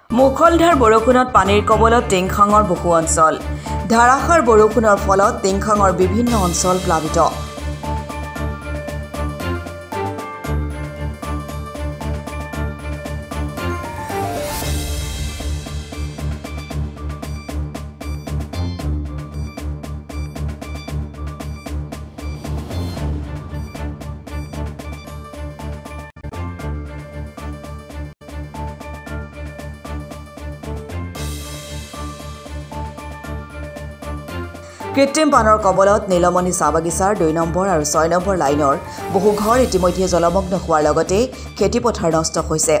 মুখলধাৰ বৰষুণত পানীৰ কবলত টিংখাঙৰ বহু অঞ্চল ধাৰাসাৰ বৰষুণৰ ফলত টিংখাঙৰ বিভিন্ন অঞ্চল প্লাবিত কৃত্ৰিম পানৰ কবলত নীলমণি চাহ বাগিচাৰ 2 নম্বৰ আৰু 6 নম্বৰ লাইনৰ বহু ঘৰ ইতিমধ্যে জলমগ্ন হোৱাৰ লগতে খেতিপথাৰ নষ্ট হৈছে।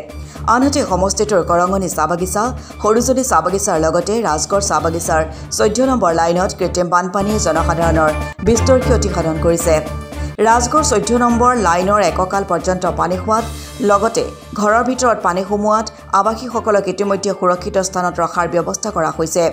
আনহাতে সমষ্টিটোৰ কৰঙনি চাহ বাগিচা, সৰুজনী চাহ বাগিচাৰ লগতে ৰাজগড় চাহ বাগিচাৰ 14 নম্বৰ লাইনত কৃত্ৰিম বানপানীয়ে জনসাধাৰণৰ বিস্তৰ ক্ষতি সাধন কৰিছে। ৰাজগড় 14 নম্বৰ লাইনৰ এককাল পৰ্যন্ত পানী হোৱাত লগতে ঘৰৰ ভিতৰত পানী সোমোৱাত আৱাসীসকলক ইতিমধ্যে সুৰক্ষিত স্থানত ৰখাৰ ব্যৱস্থা কৰা হৈছে।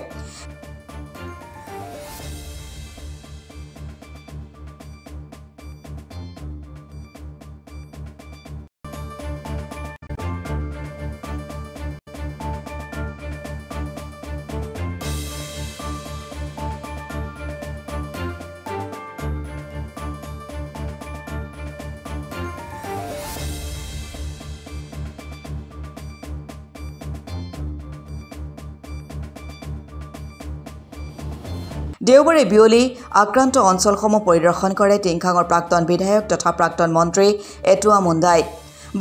দেওবাৰে বিয়লি আক্ৰান্ত অঞ্চলসমূহ পৰিদৰ্শন কৰে টিংখাঙৰ প্ৰাক্তন বিধায়ক তথা প্ৰাক্তন মন্ত্ৰী এটুৱা মুণ্ডাই।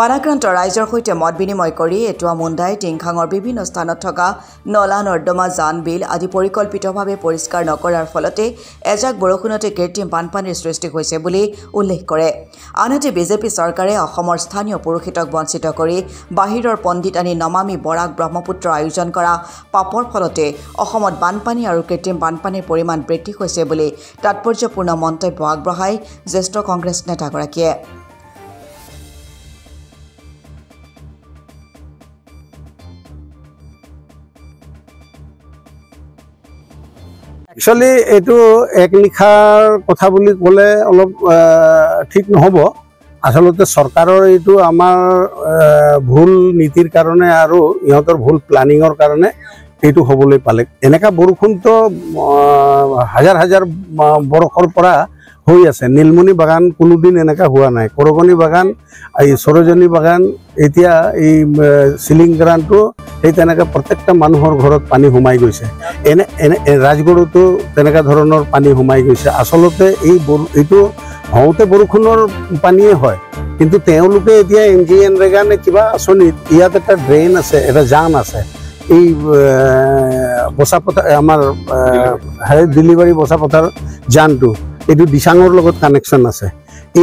বানাক্ৰান্ত ৰাইজৰ সৈতে মত বিনিময় কৰি এটুৱা মুণ্ডাই টিংখাঙৰ বিভিন্ন স্থানত থকা নলা নৰ্দমা জান বিল আদি পৰিকল্পিতভাৱে পৰিষ্কাৰ নকৰাৰ ফলতে এজাক বৰষুণতে কৃত্ৰিম বানপানীৰ সৃষ্টি হৈছে বুলি উল্লেখ কৰে। আনহাতে বিজেপি চৰকাৰে অসমৰ স্থানীয় পুৰুষিতক বঞ্চিত কৰি বাহিৰৰ পণ্ডিত আনি নমামি বৰাক ব্ৰহ্মপুত্ৰ আয়োজন কৰা পাপৰ ফলতে অসমত বানপানী আৰু কৃত্ৰিম বানপানীৰ পৰিমাণ বৃদ্ধি হৈছে বুলি তাৎপৰ্যপূৰ্ণ মন্তব্য আগবঢ়ায় জ্যেষ্ঠ কংগ্ৰেছ নেতাগৰাকীয়ে। একচুয়ালি এইটো এক নিশাৰ কথা বুলি ক'লে অলপ ঠিক নহ'ব। আচলতে চৰকাৰৰ এইটো আমাৰ ভুল নীতিৰ কাৰণে আৰু ইহঁতৰ ভুল প্লানিঙৰ কাৰণে এইটো হ'বলৈ পালে। এনেকা বৰষুণটো হাজাৰ হাজাৰ বৰষৰ পৰা হৈ আছে। নীলমণি বাগান কোনোদিন এনেকা হোৱা নাই। কৰগনি বাগান, এই সৰজনী বাগান, এতিয়া এই চিলিং গ্ৰানটো সেই তেনেকৈ প্ৰত্যেকটা মানুহৰ ঘৰত পানী সোমাই গৈছে। ৰাজগড়তো তেনেকুৱা ধৰণৰ পানী সোমাই গৈছে। আচলতে এইটো হওঁতে বৰষুণৰ পানীয়ে হয়, কিন্তু তেওঁলোকে এতিয়া NGNৰেগা নে কিবা আঁচনিত ইয়াত এটা ড্ৰেইন আছে, এটা জান আছে। এই বচাপথাৰ আমাৰ ডেলিভাৰী বচাপথাৰ জানটো এইটো দিচাঙৰ লগত কানেকশ্যন আছে।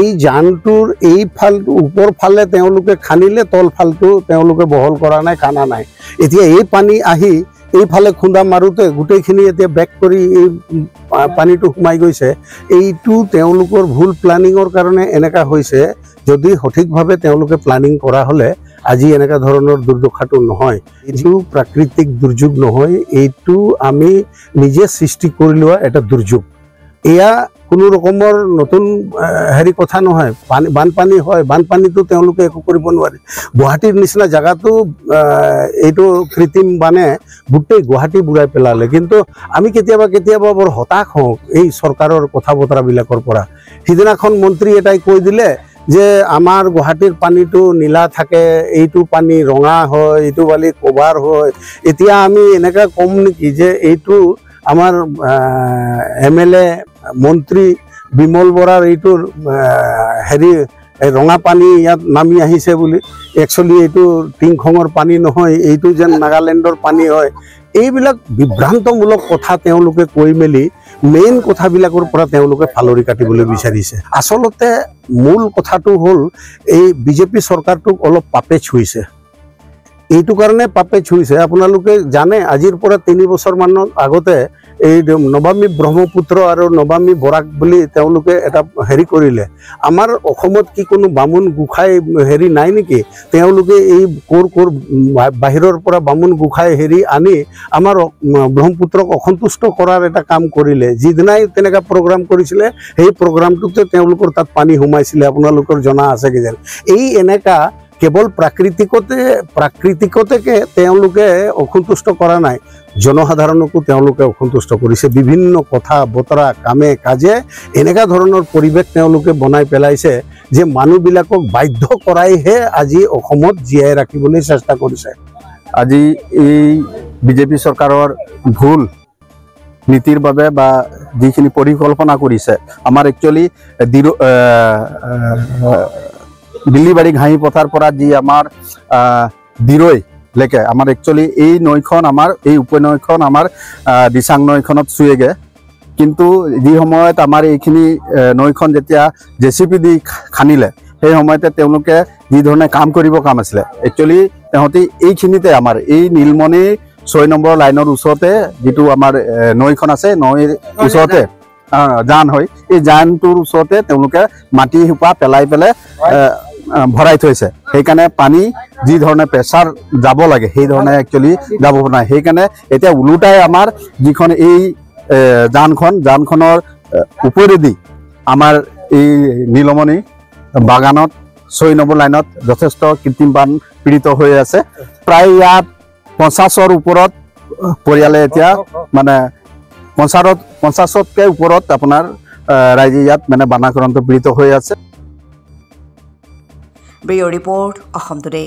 এই জানটোৰ এই ফালটো ওপৰ ফালে তেওঁলোকে খান্দিলে, তল ফালটো তেওঁলোকে বহল কৰা নাই, খানা নাই। এতিয়া এই পানী আহি এইফালে খুন্দা মাৰোঁতে গোটেইখিনি এতিয়া বেক কৰি এই পানীটো সোমাই গৈছে। এইটো তেওঁলোকৰ ভুল প্লানিঙৰ কাৰণে এনেকুৱা হৈছে। যদি সঠিকভাৱে তেওঁলোকে প্লানিং কৰা হ'লে আজি এনেকুৱা ধৰণৰ দুৰ্দশাটো নহয়। এইটো প্ৰাকৃতিক দুৰ্যোগ নহয়, এইটো আমি নিজে সৃষ্টি কৰি লোৱা এটা দুৰ্যোগ। এয়া কোনো ৰকমৰ নতুন কথা নহয়। বানপানী হয়, বানপানীটো তেওঁলোকে একো কৰিব নোৱাৰে। গুৱাহাটীৰ নিচিনা জেগাটো এইটো কৃত্ৰিম বানে গোটেই গুৱাহাটী বুৰাই পেলালে। কিন্তু আমি কেতিয়াবা কেতিয়াবা বৰ হতাশ হওঁ এই চৰকাৰৰ কথা বতৰাবিলাকৰ পৰা। সিদিনাখন মন্ত্ৰী এটাই কৈ দিলে যে আমাৰ গুৱাহাটীৰ পানীটো নীলা থাকে, এইটো পানী ৰঙা হয়, এইটো বালি কভাৰ হয়। এতিয়া আমি এনেকৈ ক'ম নেকি যে এইটো আমাৰ MLA মন্ত্ৰী বিমল বৰাৰ এইটোৰ ৰঙা পানী ইয়াত নামি আহিছে বুলি? একচুৱেলি এইটো টিংখঙৰ পানী নহয়, এইটো যেন নাগালেণ্ডৰ পানী হয়। এইবিলাক বিভ্ৰান্তমূলক কথা তেওঁলোকে কৈ মেলি মেইন কথাবিলাকৰ পৰা তেওঁলোকে ফালৰি কাটিবলৈ বিচাৰিছে। আচলতে মূল কথাটো হ'ল এই বিজেপি চৰকাৰটোক অলপ পাপে ছুইছে। এইটো কাৰণে পাপে ছুইছে। আপোনালোকে জানে আজিৰ পৰা 3 বছৰমানৰ আগতে এই নমামি ব্ৰহ্মপুত্ৰ আৰু নমামি বৰাক বুলি তেওঁলোকে এটা কৰিলে। আমাৰ অসমত কি কোনো বামুণ গোসাঁই নাই নেকি? তেওঁলোকে এই ক'ৰ বাহিৰৰ পৰা বামুণ গোসাঁই আনি আমাৰ ব্ৰহ্মপুত্ৰক অসন্তুষ্ট কৰাৰ এটা কাম কৰিলে। যিদিনাই তেনেকুৱা প্ৰগ্ৰাম কৰিছিলে সেই প্ৰগ্ৰামটোতে তেওঁলোকৰ তাত পানী সোমাইছিলে। আপোনালোকৰ জনা আছে কিজানি। এই এনেকা কেৱল প্ৰাকৃতিকতে তেওঁলোকে অসন্তুষ্ট কৰা নাই, জনসাধাৰণকো তেওঁলোকে অসন্তুষ্ট কৰিছে। বিভিন্ন কথা বতৰা কামে কাজে এনেকুৱা ধৰণৰ পৰিৱেশ তেওঁলোকে বনাই পেলাইছে যে মানুহবিলাকক বাধ্য কৰাইহে আজি অসমত জীয়াই ৰাখিবলৈ চেষ্টা কৰিছে। আজি এই বিজেপি চৰকাৰৰ ভুল নীতিৰ বাবে বা যিখিনি পৰিকল্পনা কৰিছে, আমাৰ একচুৱেলি দিল্লীবাৰী ঘাঁহি পথাৰ পৰা যি আমাৰ দিৰৈলৈকে আমাৰ একচুৱেলি এই নৈখন আমাৰ এই উপনৈখন আমাৰ দিচাং নৈখনত চুৱেগে। কিন্তু যি সময়ত আমাৰ এইখিনি নৈখন যেতিয়া JCB দি খান্দিলে, সেই সময়তে তেওঁলোকে যি ধৰণে কাম আছিলে, একচুৱেলি তেহঁতি এইখিনিতে আমাৰ এই নীলমণি 6 নম্বৰ লাইনৰ ওচৰতে যিটো আমাৰ নৈখন আছে, নৈৰ ওচৰতে জান হয়, এই জানটোৰ ওচৰতে তেওঁলোকে মাটি সোপা পেলাই ভৰাই থৈছে। সেইকাৰণে পানী যি ধৰণে প্ৰেছাৰ যাব লাগে সেই ধৰণে একচুৱেলি যাব নাই। সেইকাৰণে এতিয়া ওলোটাই আমাৰ যিখন এই জানখনৰ ওপৰেদি আমাৰ এই নীলমণি বাগানত 6 নম্বৰ লাইনত যথেষ্ট কৃত্ৰিম বান পীড়িত হৈ আছে। প্ৰায় ইয়াত 50ৰ ওপৰত পৰিয়ালে এতিয়া মানে 50তকৈ ওপৰত আপোনাৰ ৰাইজে ইয়াত মানে বানাক্ৰান্ত পীড়িত হৈ আছে। Bureau report Assam today.